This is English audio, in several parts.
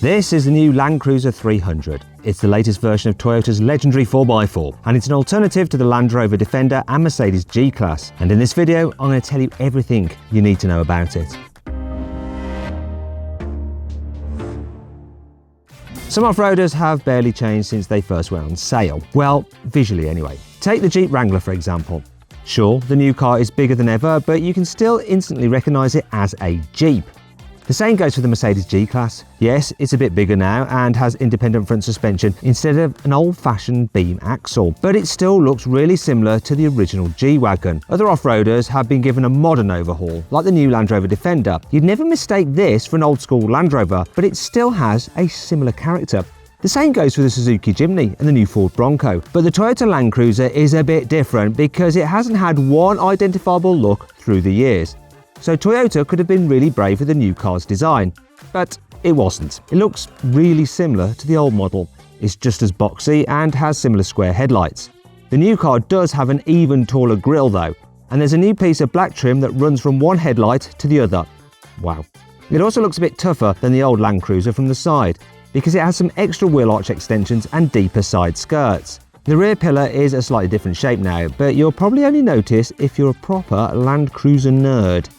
This is the new Land Cruiser 300. It's the latest version of Toyota's legendary 4x4, and it's an alternative to the Land Rover Defender and Mercedes G-Class. And in this video, I'm going to tell you everything you need to know about it. Some off-roaders have barely changed since they first went on sale. Well, visually anyway. Take the Jeep Wrangler for example. Sure, the new car is bigger than ever, but you can still instantly recognise it as a Jeep. The same goes for the Mercedes G-Class. Yes, it's a bit bigger now and has independent front suspension instead of an old-fashioned beam axle, but it still looks really similar to the original G-Wagon. Other off-roaders have been given a modern overhaul, like the new Land Rover Defender. You'd never mistake this for an old-school Land Rover, but it still has a similar character. The same goes for the Suzuki Jimny and the new Ford Bronco, but the Toyota Land Cruiser is a bit different because it hasn't had one identifiable look through the years. So Toyota could have been really brave with the new car's design, but it wasn't. It looks really similar to the old model. It's just as boxy and has similar square headlights. The new car does have an even taller grille though, and there's a new piece of black trim that runs from one headlight to the other. Wow. It also looks a bit tougher than the old Land Cruiser from the side, because it has some extra wheel arch extensions and deeper side skirts. The rear pillar is a slightly different shape now, but you'll probably only notice if you're a proper Land Cruiser nerd.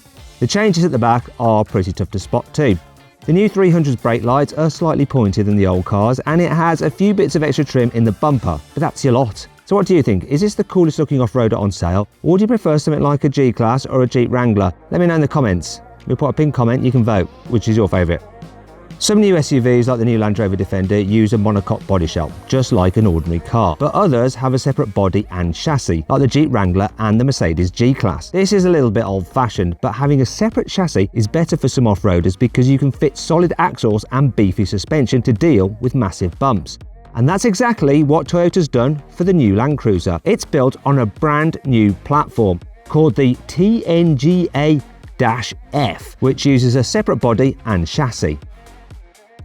The changes at the back are pretty tough to spot too. The new 300's brake lights are slightly pointier than the old cars, and it has a few bits of extra trim in the bumper, but that's your lot. So what do you think? Is this the coolest looking off-roader on sale, or do you prefer something like a G-Class or a Jeep Wrangler? Let me know in the comments. We'll put a pinned comment, you can vote. Which is your favourite? Some new SUVs like the new Land Rover Defender use a monocoque body shell, just like an ordinary car, but others have a separate body and chassis, like the Jeep Wrangler and the Mercedes G-Class. This is a little bit old-fashioned, but having a separate chassis is better for some off-roaders because you can fit solid axles and beefy suspension to deal with massive bumps. And that's exactly what Toyota's done for the new Land Cruiser. It's built on a brand new platform called the TNGA-F, which uses a separate body and chassis.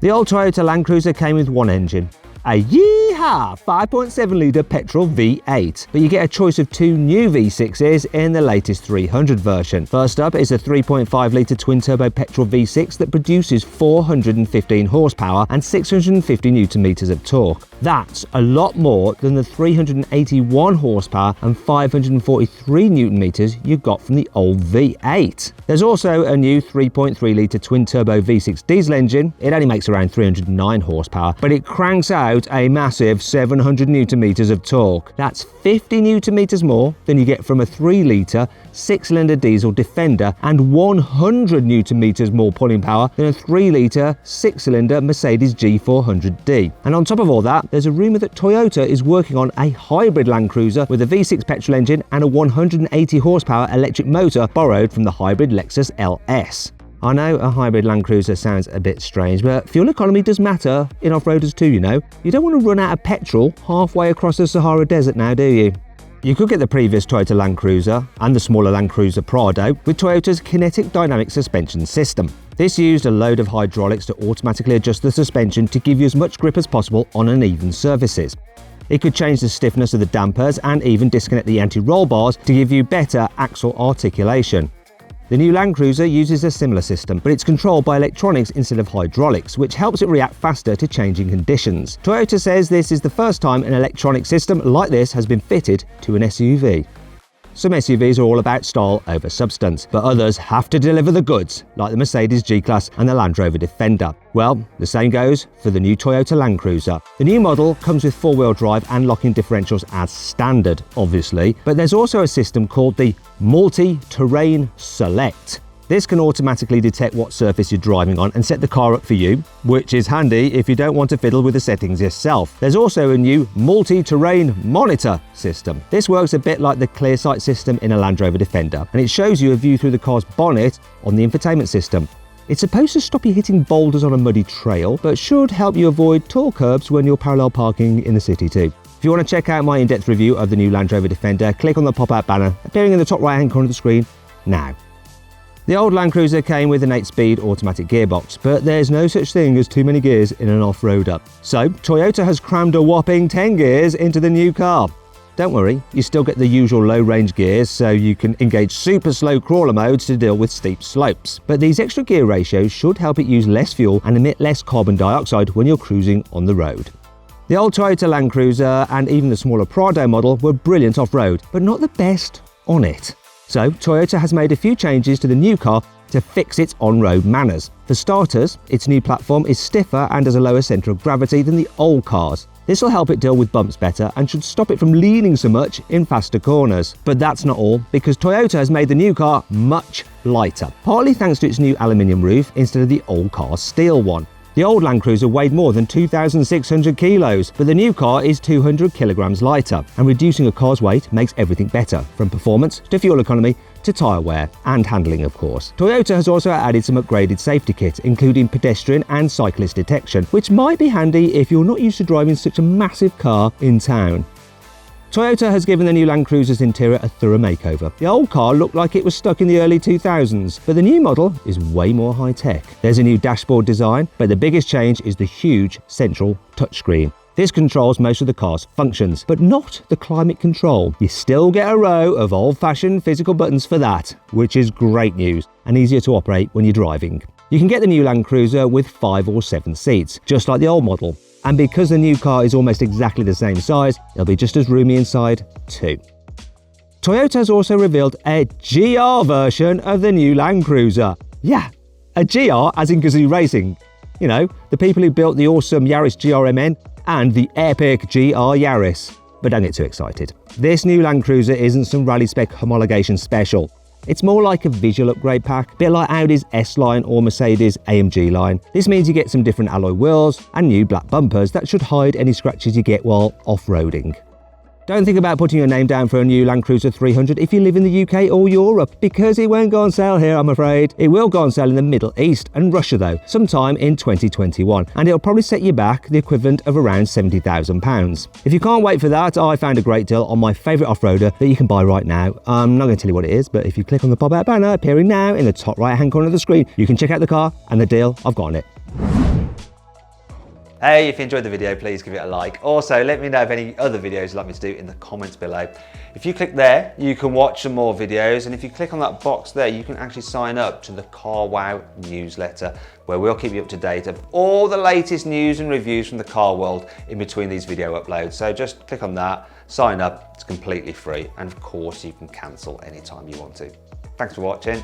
The old Toyota Land Cruiser came with one engine, a yeehaw 5.7-litre petrol V8, but you get a choice of two new V6s in the latest 300 version. First up is a 3.5-litre twin-turbo petrol V6 that produces 415 horsepower and 650 Nm of torque. That's a lot more than the 381 horsepower and 543 Nm you got from the old V8. There's also a new 3.3-litre twin-turbo V6 diesel engine. It only makes around 309 horsepower, but it cranks out a massive 700 Nm of torque. That's 50 Nm more than you get from a 3-litre 6-cylinder diesel Defender and 100 Nm more pulling power than a 3-litre 6-cylinder Mercedes G400D. And on top of all that, there's a rumour that Toyota is working on a hybrid Land Cruiser with a V6 petrol engine and a 180 horsepower electric motor borrowed from the hybrid Lexus LS. I know a hybrid Land Cruiser sounds a bit strange, but fuel economy does matter in off-roaders too, you know. You don't want to run out of petrol halfway across the Sahara Desert now, do you? You could get the previous Toyota Land Cruiser and the smaller Land Cruiser Prado with Toyota's kinetic dynamic suspension system. This used a load of hydraulics to automatically adjust the suspension to give you as much grip as possible on uneven surfaces. It could change the stiffness of the dampers and even disconnect the anti-roll bars to give you better axle articulation. The new Land Cruiser uses a similar system, but it's controlled by electronics instead of hydraulics, which helps it react faster to changing conditions. Toyota says this is the first time an electronic system like this has been fitted to an SUV. Some SUVs are all about style over substance, but others have to deliver the goods, like the Mercedes G-Class and the Land Rover Defender. Well, the same goes for the new Toyota Land Cruiser. The new model comes with four-wheel drive and locking differentials as standard, obviously, but there's also a system called the Multi-Terrain Select. This can automatically detect what surface you're driving on and set the car up for you, which is handy if you don't want to fiddle with the settings yourself. There's also a new multi-terrain monitor system. This works a bit like the ClearSight system in a Land Rover Defender, and it shows you a view through the car's bonnet on the infotainment system. It's supposed to stop you hitting boulders on a muddy trail, but should help you avoid tall curbs when you're parallel parking in the city too. If you want to check out my in-depth review of the new Land Rover Defender, click on the pop-out banner appearing in the top right-hand corner of the screen now. The old Land Cruiser came with an 8-speed automatic gearbox, but there's no such thing as too many gears in an off-roader. So, Toyota has crammed a whopping 10 gears into the new car. Don't worry, you still get the usual low-range gears, so you can engage super slow crawler modes to deal with steep slopes. But these extra gear ratios should help it use less fuel and emit less carbon dioxide when you're cruising on the road. The old Toyota Land Cruiser and even the smaller Prado model were brilliant off-road, but not the best on it. So Toyota has made a few changes to the new car to fix its on-road manners. For starters, its new platform is stiffer and has a lower centre of gravity than the old cars. This will help it deal with bumps better and should stop it from leaning so much in faster corners. But that's not all, because Toyota has made the new car much lighter, partly thanks to its new aluminium roof instead of the old car's steel one. The old Land Cruiser weighed more than 2,600 kilos, but the new car is 200 kilograms lighter, and reducing a car's weight makes everything better, from performance to fuel economy to tyre wear and handling, of course. Toyota has also added some upgraded safety kit, including pedestrian and cyclist detection, which might be handy if you're not used to driving such a massive car in town. Toyota has given the new Land Cruiser's interior a thorough makeover. The old car looked like it was stuck in the early 2000s, but the new model is way more high-tech. There's a new dashboard design, but the biggest change is the huge central touchscreen. This controls most of the car's functions, but not the climate control. You still get a row of old-fashioned physical buttons for that, which is great news and easier to operate when you're driving. You can get the new Land Cruiser with 5 or 7 seats, just like the old model. And because the new car is almost exactly the same size, it'll be just as roomy inside too. Toyota has also revealed a GR version of the new Land Cruiser. Yeah, a GR as in Gazoo Racing. You know, the people who built the awesome Yaris GRMN and the epic GR Yaris. But don't get too excited. This new Land Cruiser isn't some rally spec homologation special. It's more like a visual upgrade pack, a bit like Audi's S-Line or Mercedes AMG line. This means you get some different alloy wheels and new black bumpers that should hide any scratches you get while off-roading. Don't think about putting your name down for a new Land Cruiser 300 if you live in the UK or Europe, because it won't go on sale here, I'm afraid. It will go on sale in the Middle East and Russia though, sometime in 2021, and it'll probably set you back the equivalent of around £70,000. If you can't wait for that, I found a great deal on my favourite off-roader that you can buy right now. I'm not going to tell you what it is, but if you click on the pop-out banner appearing now in the top right-hand corner of the screen, you can check out the car and the deal I've got on it. Hey, if you enjoyed the video, please give it a like. Also, let me know of any other videos you'd like me to do in the comments below. If you click there, you can watch some more videos, and if you click on that box there, you can actually sign up to the Car Wow newsletter, where we'll keep you up to date of all the latest news and reviews from the car world in between these video uploads. So just click on that, sign up, it's completely free, and of course you can cancel anytime you want to. Thanks for watching.